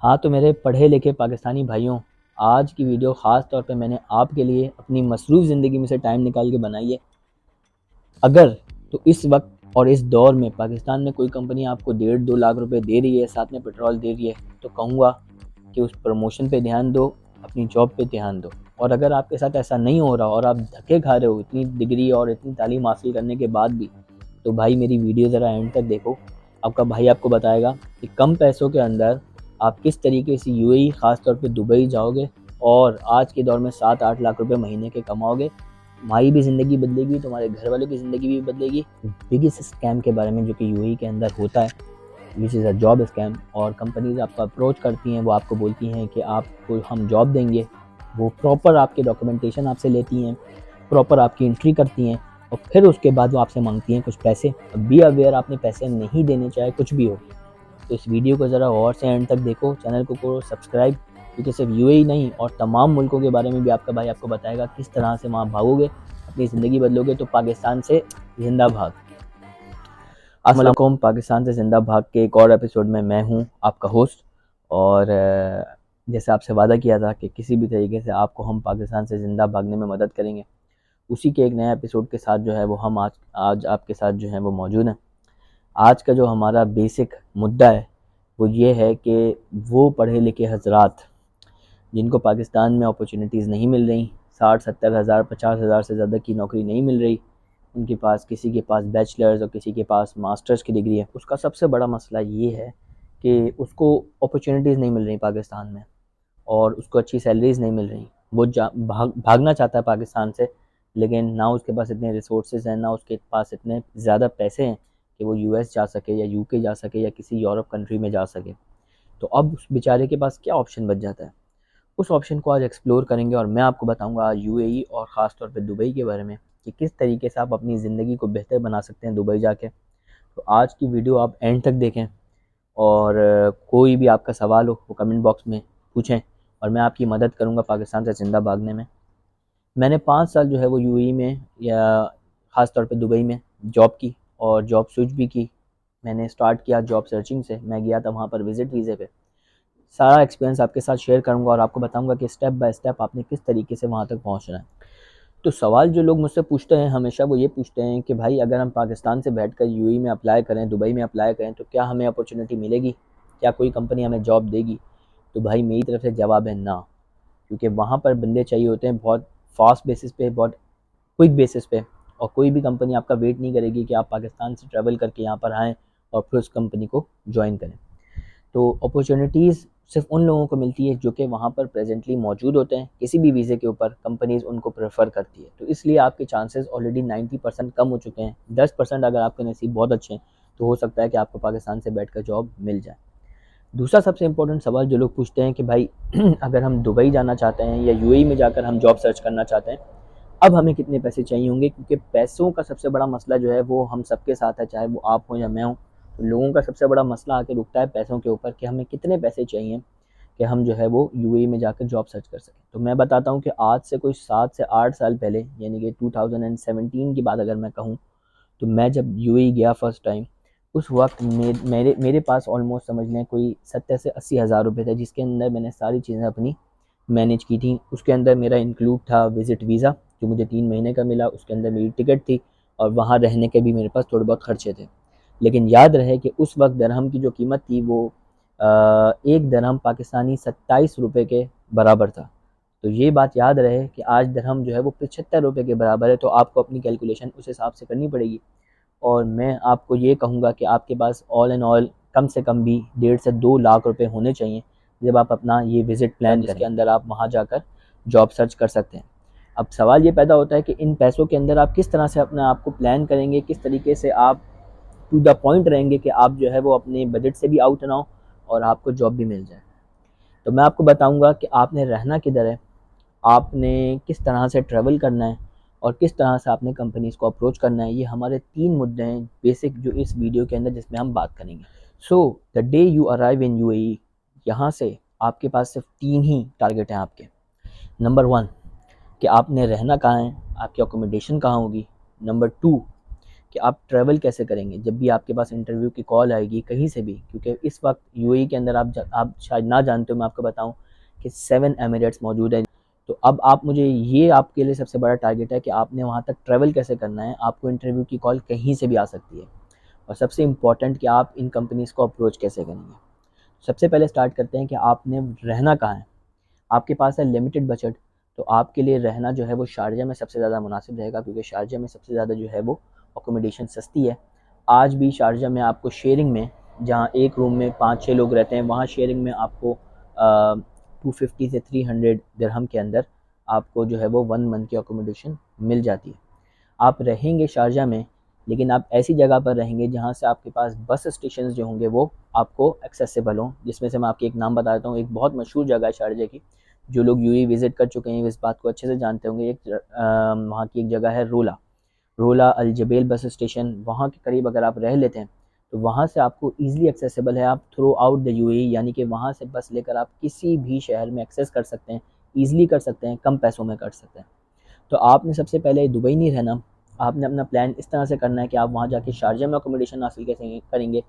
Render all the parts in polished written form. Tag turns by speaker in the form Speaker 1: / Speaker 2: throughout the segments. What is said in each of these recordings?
Speaker 1: हाँ, तो मेरे पढ़े लिखे पाकिस्तानी भाइयों, आज की वीडियो ख़ास तौर पे मैंने आपके लिए अपनी मसरूफ़ ज़िंदगी में से टाइम निकाल के बनाई है। अगर तो इस वक्त और इस दौर में पाकिस्तान में कोई कंपनी आपको 1.5-2 लाख रुपए दे रही है, साथ में पेट्रोल दे रही है, तो कहूँगा कि उस प्रमोशन पे ध्यान दो, अपनी जॉब पे ध्यान दो। और अगर आपके साथ ऐसा नहीं हो रहा और आप धक्के खा रहे हो इतनी डिग्री और इतनी तालीम हासिल करने के बाद भी, तो भाई मेरी वीडियो ज़रा एंड तक देखो। आपका भाई आपको बताएगा कि कम पैसों के अंदर आप किस तरीके से यूएई ख़ास तौर पे दुबई जाओगे और आज के दौर में 7-8 लाख रुपए महीने के कमाओगे। तुम्हारी भी ज़िंदगी बदलेगी, तुम्हारे घर वालों की ज़िंदगी भी बदलेगी। बिगेस्ट स्कैम के बारे में जो कि यूएई के अंदर होता है, which is a job scam, और कंपनीज आपको अप्रोच करती हैं, वो आपको बोलती हैं कि आपको हम जॉब देंगे। वो प्रॉपर आपके डॉक्यूमेंटेशन आपसे लेती हैं, प्रॉपर आपकी एंट्री करती हैं और फिर उसके बाद वो आपसे मांगती हैं कुछ पैसे। बी अवेयर, आपने पैसे नहीं देने, चाहे कुछ भी हो। तो इस वीडियो को ज़रा और से एंड तक देखो, चैनल को करो सब्सक्राइब, क्योंकि सिर्फ यूएई नहीं और तमाम मुल्कों के बारे में भी आपका भाई आपको बताएगा किस तरह से वहाँ भागोगे, अपनी ज़िंदगी बदलोगे। तो पाकिस्तान से जिंदा भाग। अस्सलाम वालेकुम। पाकिस्तान से ज़िंदा भाग के एक और एपिसोड में मैं हूँ आपका होस्ट। और जैसे आपसे वादा किया था कि किसी भी तरीके से आपको हम पाकिस्तान से ज़िंदा भागने में मदद करेंगे, उसी के एक नए एपिसोड के साथ जो है वो हम आज आपके साथ जो है वो मौजूद हैं। आज का जो हमारा बेसिक मुद्दा है वो ये है कि वो पढ़े लिखे हजरात जिनको पाकिस्तान में अपॉर्चुनिटीज़ नहीं मिल रही, 60-70 हज़ार 50 हज़ार से ज़्यादा की नौकरी नहीं मिल रही, उनके पास किसी के पास बैचलर्स और किसी के पास मास्टर्स की डिग्री है। उसका सबसे बड़ा मसला ये है कि उसको अपॉर्चुनिटीज़ नहीं मिल रही पाकिस्तान में और उसको अच्छी सैलरीज़ नहीं मिल रही। वो भागना चाहता है पाकिस्तान से, लेकिन ना उसके पास इतने रिसोर्सेज हैं, ना उसके पास इतने ज़्यादा पैसे हैं कि वो यूएस जा सके या यूके जा सके या किसी यूरोप कंट्री में जा सके। तो अब उस बेचारे के पास क्या ऑप्शन बच जाता है, उस ऑप्शन को आज एक्सप्लोर करेंगे और मैं आपको बताऊंगा आज यूएई और ख़ास तौर पे दुबई के बारे में कि किस तरीके से आप अपनी ज़िंदगी को बेहतर बना सकते हैं दुबई जाके। तो आज की वीडियो आप एंड तक देखें और कोई भी आपका सवाल हो वो कमेंट बॉक्स में पूछें और मैं आपकी मदद करूंगा पाकिस्तान से ज़िंदा भागने में। मैंने 5 साल जो है वो यूएई में या ख़ास तौर पे दुबई में जॉब की और जॉब स्विच भी की। मैंने स्टार्ट किया जॉब सर्चिंग से, मैं गया था वहाँ पर विज़िट वीज़े पे। सारा एक्सपीरियंस आपके साथ शेयर करूंगा और आपको बताऊंगा कि स्टेप बाय स्टेप आपने किस तरीके से वहाँ तक पहुँचना है। तो सवाल जो लोग मुझसे पूछते हैं हमेशा वो ये पूछते हैं कि भाई अगर हम पाकिस्तान से बैठकर यूएई में अप्लाई करें, दुबई में अप्लाई करें, तो क्या हमें अपॉर्चुनिटी मिलेगी, क्या कोई कंपनी हमें जॉब देगी? तो भाई मेरी तरफ से जवाब है ना, क्योंकि वहाँ पर बंदे चाहिए होते हैं बहुत फास्ट बेसिस पे, बहुत क्विक बेसिस पे, और कोई भी कंपनी आपका वेट नहीं करेगी कि आप पाकिस्तान से ट्रैवल करके यहाँ पर आएँ और फिर उस कंपनी को ज्वाइन करें। तो अपॉर्चुनिटीज़ सिर्फ उन लोगों को मिलती है जो कि वहाँ पर प्रेजेंटली मौजूद होते हैं। किसी भी वीज़े के ऊपर कंपनीज़ उनको प्रेफर करती है, तो इसलिए आपके चांसेस ऑलरेडी 90% कम हो चुके हैं। 10% अगर आपके नसीब बहुत अच्छे हैं तो हो सकता है कि आपको पाकिस्तान से बैठकर जॉब मिल जाए। दूसरा सबसे इंपॉर्टेंट सवाल जो लोग पूछते हैं कि भाई अगर हम दुबई जाना चाहते हैं या यूएई में जाकर हम जॉब सर्च करना चाहते हैं, अब हमें कितने पैसे चाहिए होंगे? क्योंकि पैसों का सबसे बड़ा मसला जो है वो हम सबके साथ है, चाहे वो आप हो या मैं हूँ। तो लोगों का सबसे बड़ा मसला आके रुकता है पैसों के ऊपर कि हमें कितने पैसे चाहिए कि हम जो है वो यूएई में जाकर जॉब सर्च कर सकें। तो मैं बताता हूँ कि आज से कोई 7 से 8 साल पहले, यानी कि 2017 की बात अगर मैं कहूँ, तो मैं जब यूएई गया फर्स्ट टाइम, उस वक्त मेरे मेरे पास ऑलमोस्ट समझ लें कोई 70 से 80 हज़ार रुपये थे, जिसके अंदर मैंने सारी चीज़ें अपनी मैनेज की थी। उसके अंदर मेरा इंक्लूड था विज़िट वीज़ा जो मुझे 3 महीने का मिला, उसके अंदर मेरी टिकट थी और वहाँ रहने के भी मेरे पास थोड़े बहुत खर्चे थे। लेकिन याद रहे कि उस वक्त दरहम की जो कीमत थी वो एक दरहम पाकिस्तानी 27 रुपये के बराबर था। तो ये बात याद रहे कि आज दरहम जो है वो 75 रुपये के बराबर है, तो आपको अपनी कैलकुलेशन उस हिसाब से करनी पड़ेगी। और मैं आपको ये कहूँगा कि आपके पास ऑल एंड ऑल कम से कम भी 1.5 से 2 लाख रुपए होने चाहिए जब आप अपना ये विज़िट प्लान जिसके अंदर आप वहाँ जाकर जॉब सर्च कर सकते हैं। अब सवाल ये पैदा होता है कि इन पैसों के अंदर आप किस तरह से अपने आप को प्लान करेंगे, किस तरीके से आप टू द पॉइंट रहेंगे कि आप जो है वो अपने बजट से भी आउट ना हो और आपको जॉब भी मिल जाए। तो मैं आपको बताऊंगा कि आपने रहना किधर है, आपने किस तरह से ट्रैवल करना है और किस तरह से आपने कंपनीज़ को अप्रोच करना है। ये हमारे 3 मुद्दे हैं बेसिक जो इस वीडियो के अंदर जिसमें हम बात करेंगे। So the day you arrive in UAE, यहाँ से आपके पास सिर्फ 3 ही टारगेट हैं आपके। नंबर 1 कि आपने रहना कहाँ है, आपकी अकोमोडेशन कहाँ होगी। नंबर 2 कि आप ट्रैवल कैसे करेंगे जब भी आपके पास इंटरव्यू की कॉल आएगी कहीं से भी, क्योंकि इस वक्त यूएई के अंदर आप शायद ना जानते हो, मैं आपको बताऊं कि 7 एमिरेट्स मौजूद है। तो अब आप मुझे, ये आपके लिए सबसे बड़ा टारगेट है कि आपने वहाँ तक ट्रैवल कैसे करना है। आपको इंटरव्यू की कॉल कहीं से भी आ सकती है, और सबसे इम्पॉर्टेंट कि आप इन कंपनीज़ को अप्रोच कैसे करेंगे। सबसे पहले स्टार्ट करते हैं कि आपने रहना कहाँ है। आपके पास है लिमिटेड बजट, तो आपके लिए रहना जो है वो शारजा में सबसे ज़्यादा मुनासिब रहेगा, क्योंकि शारजा में सबसे ज़्यादा जो है वो अकोमोडेशन सस्ती है। आज भी शारजा में आपको शेयरिंग में, जहाँ एक रूम में 5-6 लोग रहते हैं, वहाँ शेयरिंग में आपको 250 से 300 दिरहम के अंदर आपको जो है वो 1 मंथ की अकोमोडेशन मिल जाती है। आप रहेंगे शारजा में, लेकिन आप ऐसी जगह पर रहेंगे जहाँ से आपके पास बस स्टेशन जो होंगे वो आपको एक्सेसिबल हों, जिसमें से मैं आपके एक नाम बता देता हूँ। एक बहुत मशहूर जगह है शारजा की, जो लोग यूएई विज़िट कर चुके हैं इस बात को अच्छे से जानते होंगे। वहाँ की एक जगह है रोला, रोला अल जबेल बस स्टेशन। वहाँ के करीब अगर आप रह लेते हैं तो वहाँ से आपको ईज़िली एक्सेसिबल है। आप थ्रू आउट द यूएई, यानी कि वहाँ से बस लेकर आप किसी भी शहर में एक्सेस कर सकते हैं, ईज़िली कर सकते हैं, कम पैसों में कर सकते हैं। तो आपने सबसे पहले दुबई नहीं रहना, आपने अपना प्लान इस तरह से करना है कि आप वहाँ जाके शारजा में अकोमोडेशन हासिल कैसे करेंगे।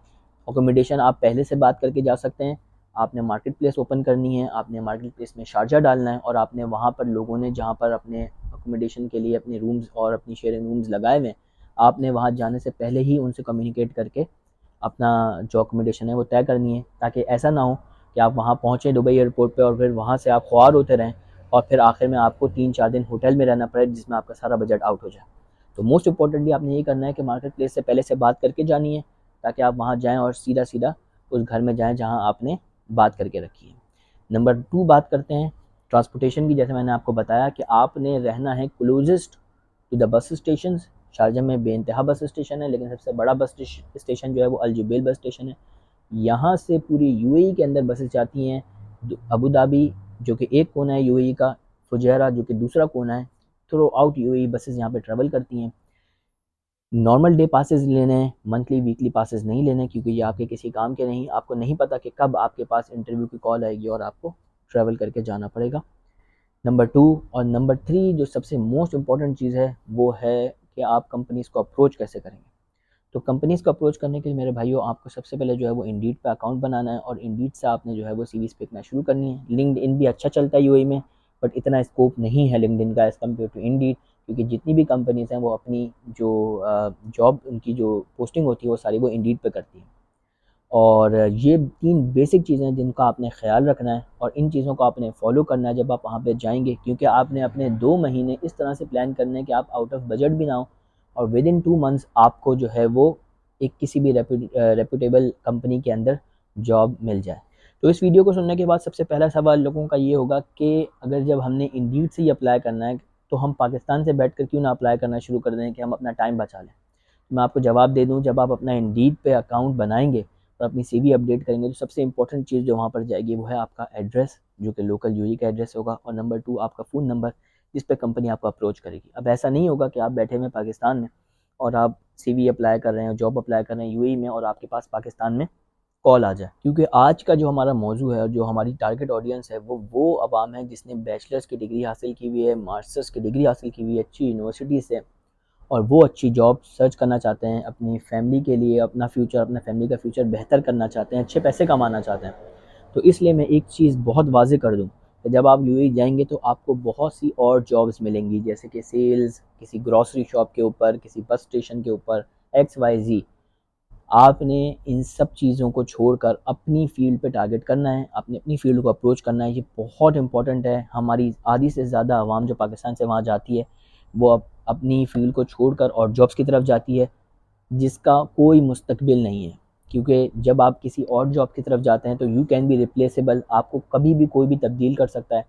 Speaker 1: अकोमोडेशन आप पहले से बात करके जा सकते हैं। आपने मार्केट प्लेस ओपन करनी है, आपने मार्केट प्लेस में शारजा डालना है, और आपने वहाँ पर लोगों ने जहाँ पर अपने अकोमोडेशन के लिए अपने रूम्स और अपनी शेयरिंग रूम्स लगाए हुए हैं, आपने वहाँ जाने से पहले ही उनसे कम्युनिकेट करके अपना जो अकोमोडेशन है वो तय करनी है, ताकि ऐसा ना हो कि आप वहाँ पहुँचें दुबई एयरपोर्ट पे और फिर वहाँ से आप ख्वार होते रहें और फिर आखिर में आपको 3-4 दिन होटल में रहना पड़े, जिसमें आपका सारा बजट आउट हो जाए। तो मोस्ट इम्पॉर्टेंटली आपने ये करना है कि मार्केट प्लेस से पहले से बात करके जानी है, ताकि आप वहाँ जाएँ और सीधा सीधा उस घर में जाएँ जहाँ आपने बात करके रखी है। नंबर 2 बात करते हैं ट्रांसपोर्टेशन की। जैसे मैंने आपको बताया कि आपने रहना है closest to the bus station. Sharjah में बेइंतहा बस स्टेशन है, लेकिन सबसे बड़ा बस स्टेशन जो है वो अल जुबैल बस स्टेशन है। यहाँ से पूरी यूएई के अंदर बसेस जाती हैं। अबू धाबी जो कि एक कोना है यूएई का, फुजैरा जो कि दूसरा कोना है, थ्रू आउट यूएई बसेस यहाँ पे ट्रेवल करती हैं। नॉर्मल डे पासेस लेने हैं, मंथली वीकली पासेस नहीं लेने, क्योंकि ये आपके किसी काम के नहीं। आपको नहीं पता कि कब आपके पास इंटरव्यू की कॉल आएगी और आपको ट्रैवल करके जाना पड़ेगा। नंबर 2 और नंबर 3 जो सबसे मोस्ट इम्पॉर्टेंट चीज़ है वो है कि आप कंपनीज़ को अप्रोच कैसे करेंगे। तो कंपनीज़ को अप्रोच करने के लिए मेरे भाइयों, आपको सबसे पहले जो है वो इंडीड पे अकाउंट बनाना है, और इंडीड से आपने जो है वो सीवीज़ फेंकना शुरू करनी है। लिंक्डइन भी अच्छा चलता है यूएई में, बट इतना स्कोप नहीं है लिंक्डइन का एज़ कम्पेयर टू इंडीड, क्योंकि जितनी भी कंपनीज़ हैं वो अपनी जो जॉब, उनकी जो पोस्टिंग होती है वो सारी वो इंडीड पे करती हैं। और ये 3 बेसिक चीज़ें हैं जिनका आपने ख़्याल रखना है, और इन चीज़ों को आपने फ़ॉलो करना है जब आप वहाँ पे जाएंगे, क्योंकि आपने अपने 2 महीने इस तरह से प्लान करने हैं कि आप आउट ऑफ बजट भी ना हो, और विद इन 2 मंथ्स आपको जो है वो एक किसी भी रेप्यूटेबल कंपनी के अंदर जॉब मिल जाए। तो इस वीडियो को सुनने के बाद सबसे पहला सवाल लोगों का ये होगा कि अगर जब हमने इंडीड से ही अप्लाई करना है, तो हम पाकिस्तान से बैठ कर क्यों ना अप्लाई करना शुरू कर दें कि हम अपना टाइम बचा लें। मैं आपको जवाब दे दूं, जब आप अपना इंडीड पे अकाउंट बनाएंगे और अपनी सीवी अपडेट करेंगे, तो सबसे इंपॉर्टेंट चीज़ जो वहाँ पर जाएगी वो है आपका एड्रेस, जो कि लोकल यूएई का एड्रेस होगा, और नंबर 2 आपका फ़ोन नंबर, जिस पे कंपनी आपको अप्रोच करेगी। अब ऐसा नहीं होगा कि आप बैठे हुए पाकिस्तान में और आप सीवी अप्लाई कर रहे हैं, जॉब अप्लाई कर रहे हैं यूएई में, और आपके पास पाकिस्तान में कॉल आ जाए। क्योंकि आज का जो हमारा मौजू है और जो हमारी टारगेट ऑडियंस है वो आवाम है जिसने बैचलर्स की डिग्री हासिल की हुई है, मास्टर्स की डिग्री हासिल की हुई है अच्छी यूनिवर्सिटी से, और वो अच्छी जॉब सर्च करना चाहते हैं अपनी फैमिली के लिए, अपना फ्यूचर, अपने फैमिली का फ्यूचर बेहतर करना चाहते हैं, अच्छे पैसे कमाना चाहते हैं। तो इसलिए मैं एक चीज़ बहुत वाज़ेह कर दूं कि जब आप यूएई जाएंगे तो आपको बहुत सी और जॉब्स मिलेंगी, जैसे कि सेल्स, किसी ग्रॉसरी शॉप के ऊपर, किसी बस स्टेशन के ऊपर, XYZ। आपने इन सब चीज़ों को छोड़कर अपनी फ़ील्ड पे टारगेट करना है, अपनी अपनी फ़ील्ड को अप्रोच करना है। ये बहुत इंपॉर्टेंट है। हमारी आधी से ज़्यादा आवाम जो पाकिस्तान से वहाँ जाती है, वो अपनी फ़ील्ड को छोड़कर और जॉब्स की तरफ जाती है, जिसका कोई मुस्तकबिल नहीं है। क्योंकि जब आप किसी और जॉब की तरफ जाते हैं तो यू कैन बी रिप्लेसेबल, आपको कभी भी कोई भी तब्दील कर सकता है,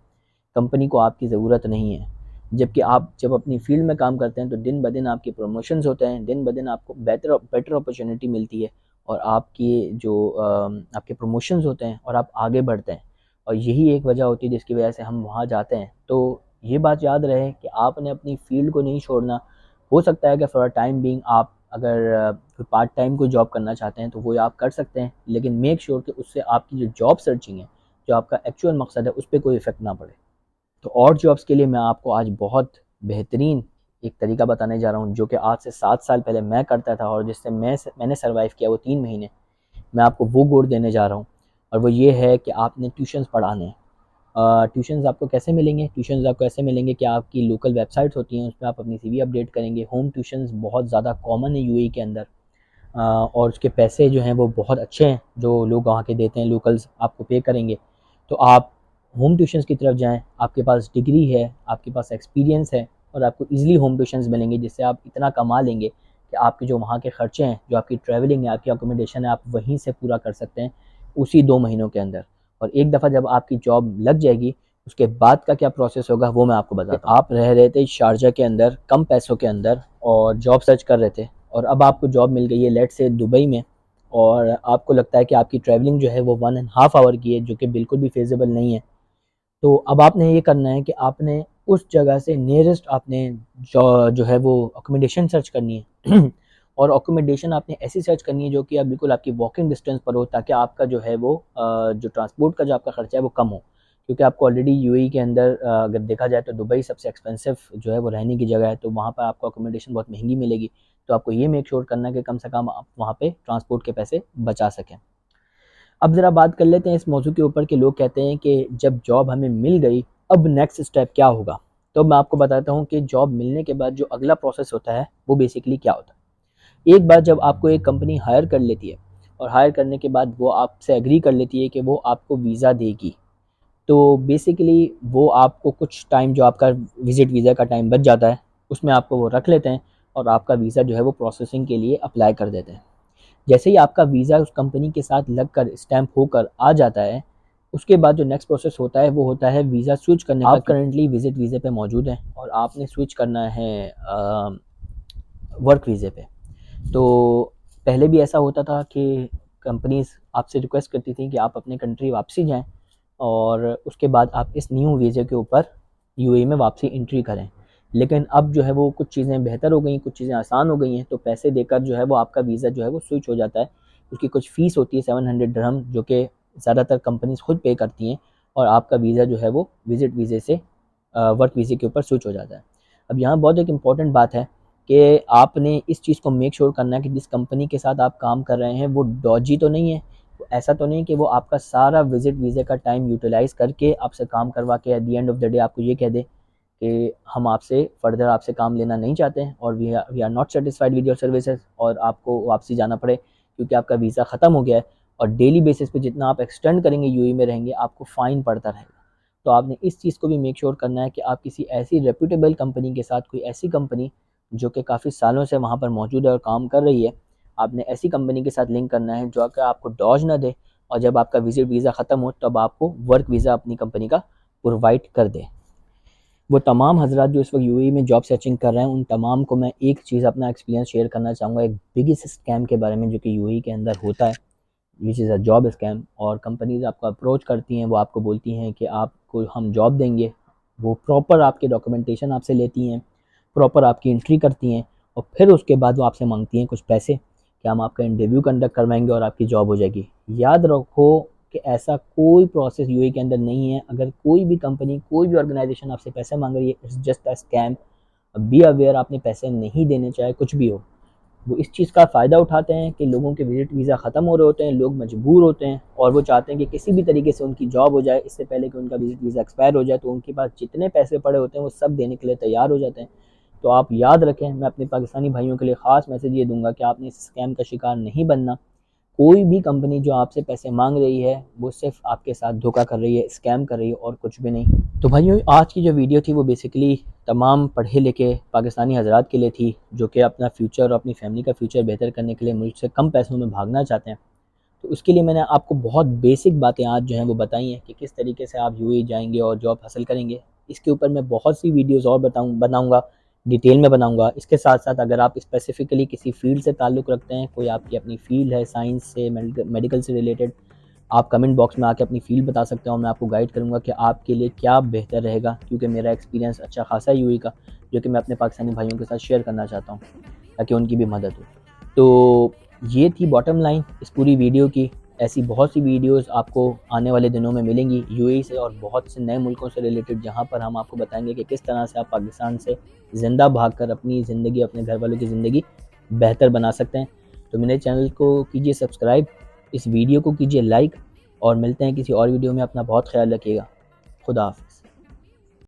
Speaker 1: कंपनी को आपकी ज़रूरत नहीं है। जबकि आप जब अपनी फ़ील्ड में काम करते हैं तो दिन ब दिन आपके प्रमोशंस होते हैं, दिन ब दिन आपको बेटर अपॉर्चुनिटी मिलती है, और आपकी जो आपके प्रमोशंस होते हैं और आप आगे बढ़ते हैं, और यही एक वजह होती है जिसकी वजह से हम वहाँ जाते हैं। तो ये बात याद रहे कि आपने अपनी फ़ील्ड को नहीं छोड़ना। हो सकता है कि फॉर अ टाइम बीइंग आप अगर कोई पार्ट टाइम कोई जॉब करना चाहते हैं तो वो आप कर सकते हैं, लेकिन मेक श्योर कि उससे आपकी जो जॉब सर्चिंग है, जो आपका एक्चुअल मकसद है, उस पर कोई इफ़ेक्ट ना पड़े। तो और जॉब्स के लिए मैं आपको आज बहुत बेहतरीन एक तरीका बताने जा रहा हूँ जो कि आज से 7 साल पहले मैं करता था और जिससे मैंने सर्वाइव किया वो 3 महीने। मैं आपको वो गुर देने जा रहा हूँ और वो ये है कि आपने ट्यूशन्स पढ़ाने हैं। ट्यूशन्स आपको कैसे मिलेंगे? ट्यूशन्स आपको ऐसे मिलेंगे कि आपकी लोकल वेबसाइट्स होती हैं, उसमें आप अपनी सीवी अपडेट करेंगे। होम ट्यूशन्स बहुत ज़्यादा कॉमन है यूएई के अंदर, और उसके पैसे जो हैं वो बहुत अच्छे हैं, जो लोग वहाँ के देते हैं, लोकल्स आपको पे करेंगे। तो आप होम ट्यूशन्स की तरफ जाएँ, आपके पास डिग्री है, आपके पास एक्सपीरियंस है और आपको ईज़िली होम ट्यूशन्स मिलेंगे जिससे आप इतना कमा लेंगे कि आपके जो वहाँ के खर्चे हैं, जो आपकी ट्रैवलिंग है, आपकी अकोमोडेशन है, आप वहीं से पूरा कर सकते हैं उसी 2 महीनों के अंदर। और एक दफ़ा जब आपकी जॉब लग जाएगी, उसके बाद का क्या प्रोसेस होगा वो मैं आपको बताता हूँ। आप रह रहे थे शारजा के अंदर कम पैसों के अंदर और जॉब सर्च कर रहे थे और अब आपको जॉब मिल गई है लेट्स से दुबई में, और आपको लगता है कि आपकी ट्रैवलिंग जो है वो 1.5 आवर की है, जो कि बिल्कुल भी फेजेबल नहीं है। तो अब आपने ये करना है कि आपने उस जगह से नियरेस्ट आपने जो है वो अकोमोडेशन सर्च करनी है और अकोमोडेशन आपने ऐसी सर्च करनी है जो कि आप बिल्कुल आपकी वॉकिंग डिस्टेंस पर हो, ताकि आपका जो है वो जो ट्रांसपोर्ट का जो आपका खर्चा है वो कम हो। क्योंकि आपको ऑलरेडी यूएई के अंदर अगर देखा जाए तो दुबई सबसे एक्सपेंसिव जो है वो रहने की जगह है, तो वहाँ पर आपको अकोमोडेशन बहुत महंगी मिलेगी। तो आपको ये मेक श्योर करना है कि कम से कम आप वहाँ पे ट्रांसपोर्ट के पैसे बचा सकें। अब ज़रा बात कर लेते हैं इस मौजू के ऊपर कि लोग कहते हैं कि जब जॉब हमें मिल गई अब नेक्स्ट स्टेप क्या होगा। तो मैं आपको बताता हूँ कि जॉब मिलने के बाद जो अगला प्रोसेस होता है वो बेसिकली क्या होता है। एक बार जब आपको एक कंपनी हायर कर लेती है और हायर करने के बाद वो आपसे एग्री कर लेती है कि वो आपको वीज़ा देगी, तो बेसिकली वो आपको कुछ टाइम जो आपका विज़िट वीज़ा का टाइम बच जाता है उसमें आपको वो रख लेते हैं और आपका वीज़ा जो है वो प्रोसेसिंग के लिए अप्लाई कर देते हैं। जैसे ही आपका वीज़ा उस कंपनी के साथ लगकर स्टैम्प होकर आ जाता है, उसके बाद जो नेक्स्ट प्रोसेस होता है वो होता है वीज़ा स्विच करने का। आप करंटली विज़िट वीज़े पे मौजूद हैं और आपने स्विच करना है वर्क वीज़े पे। तो पहले भी ऐसा होता था कि कंपनीज़ आपसे रिक्वेस्ट करती थी कि आप अपने कंट्री वापसी जाएँ और उसके बाद आप इस न्यू वीज़े के ऊपर यूएई में वापसी एंट्री करें। लेकिन अब जो है वो कुछ चीज़ें बेहतर हो गई हैं, कुछ चीज़ें आसान हो गई हैं, तो पैसे देकर जो है वो आपका वीज़ा जो है वो स्विच हो जाता है। उसकी कुछ फ़ीस होती है 700 दिरहम, जो कि ज़्यादातर कंपनीज़ खुद पे करती हैं और आपका वीज़ा जो है वो विज़िट वीज़े से वर्क वीज़े के ऊपर स्विच हो जाता है। अब यहाँ बहुत एक इम्पॉर्टेंट बात है कि आपने इस चीज़ को मेक श्योर करना है कि जिस कंपनी के साथ आप काम कर रहे हैं वो डॉजी तो नहीं है, ऐसा तो नहीं कि वो आपका सारा विज़िट वीज़े का टाइम यूटिलाइज़ करके आपसे काम करवा के at the end of the day आपको ये कह दे कि हम आपसे फर्दर आपसे काम लेना नहीं चाहते हैं और we are not satisfied with your services, और आपको वापसी जाना पड़े क्योंकि आपका वीज़ा ख़त्म हो गया है और डेली बेसिस पे जितना आप एक्सटेंड करेंगे यूएई में रहेंगे आपको फ़ाइन पड़ता रहेगा। तो आपने इस चीज़ को भी मेक श्योर करना है कि आप किसी ऐसी रेप्यूटेबल कंपनी के साथ, कोई ऐसी कंपनी जो कि काफ़ी सालों से वहाँ पर मौजूद है और काम कर रही है, आपने ऐसी कंपनी के साथ लिंक करना है जो कि आपको डॉज ना दे और जब आपका विज़िट वीज़ा ख़त्म हो तब आपको वर्क वीज़ा अपनी कंपनी का प्रोवाइड कर दे। वो तमाम हज़रात जो इस वक्त यूएई में जॉब सर्चिंग कर रहे हैं उन तमाम को मैं एक चीज़ अपना एक्सपीरियंस शेयर करना चाहूँगा, एक बिगेस्ट स्कैम के बारे में जो कि यूएई के अंदर होता है, which is a job scam. और कंपनीज आपको अप्रोच करती हैं, वो आपको बोलती हैं कि आपको हम जॉब देंगे, वो प्रॉपर आपके डॉक्यूमेंटेशन आपसे लेती हैं, प्रॉपर आपकी एंट्री करती हैं और फिर उसके बाद वो आपसे मांगती हैं कुछ पैसे कि हम आपका इंटरव्यू कंडक्ट करवाएंगे और आपकी जॉब हो जाएगी। याद रखो कि ऐसा कोई प्रोसेस यूएई के अंदर नहीं है। अगर कोई भी कंपनी, कोई भी ऑर्गेनाइजेशन आपसे पैसे मांग रही है, it's just a scam. Be aware, आपने पैसे नहीं देने, चाहे कुछ भी हो। वो इस चीज़ का फ़ायदा उठाते हैं कि लोगों के विज़िट वीज़ा ख़त्म हो रहे होते हैं, लोग मजबूर होते हैं और वो चाहते हैं कि किसी भी तरीके से उनकी जॉब हो जाए इससे पहले कि उनका विज़िट वीज़ा एक्सपायर हो जाए। तो उनके पास जितने पैसे पड़े होते हैं वो सब देने के लिए तैयार हो जाते हैं। तो आप याद रखें, मैं अपने पाकिस्तानी भाइयों के लिए ख़ास मैसेज ये दूंगा कि आपने इस स्कैम का शिकार नहीं बनना। कोई भी कंपनी जो आपसे पैसे मांग रही है वो सिर्फ आपके साथ धोखा कर रही है, स्कैम कर रही है और कुछ भी नहीं। तो भाइयों, आज की जो वीडियो थी वो बेसिकली तमाम पढ़े लिखे पाकिस्तानी हजरात के लिए थी जो कि अपना फ्यूचर और अपनी फैमिली का फ्यूचर बेहतर करने के लिए मुझसे कम पैसों में भागना चाहते हैं। तो उसके लिए मैंने आपको बहुत बेसिक बातें आज जो हैं वो बताई हैं कि किस तरीके से आप यूएई जाएंगे और जॉब हासिल करेंगे। इसके ऊपर मैं बहुत सी वीडियोस और बनाऊंगा, डिटेल में बनाऊंगा। इसके साथ साथ अगर आप स्पेसिफिकली किसी फील्ड से ताल्लुक़ रखते हैं, कोई आपकी अपनी फील्ड है साइंस से, मेडिकल से रिलेटेड, आप कमेंट बॉक्स में आके अपनी फील्ड बता सकते हैं और मैं आपको गाइड करूँगा कि आपके लिए क्या बेहतर रहेगा, क्योंकि मेरा एक्सपीरियंस अच्छा खासा है यूएई का, जो कि मैं अपने पाकिस्तानी भाइयों के साथ शेयर करना चाहता हूँ ताकि उनकी भी मदद हो। तो ये थी बॉटम लाइन इस पूरी वीडियो की। ऐसी बहुत सी वीडियोस आपको आने वाले दिनों में मिलेंगी यूएई से और बहुत से नए मुल्कों से रिलेटेड, जहां पर हम आपको बताएंगे कि किस तरह से आप पाकिस्तान से ज़िंदा भागकर अपनी ज़िंदगी, अपने घर वालों की ज़िंदगी बेहतर बना सकते हैं। तो मेरे चैनल को कीजिए सब्सक्राइब, इस वीडियो को कीजिए लाइक, और मिलते हैं किसी और वीडियो में। अपना बहुत ख्याल रखिएगा। खुदा हाफ़िज़।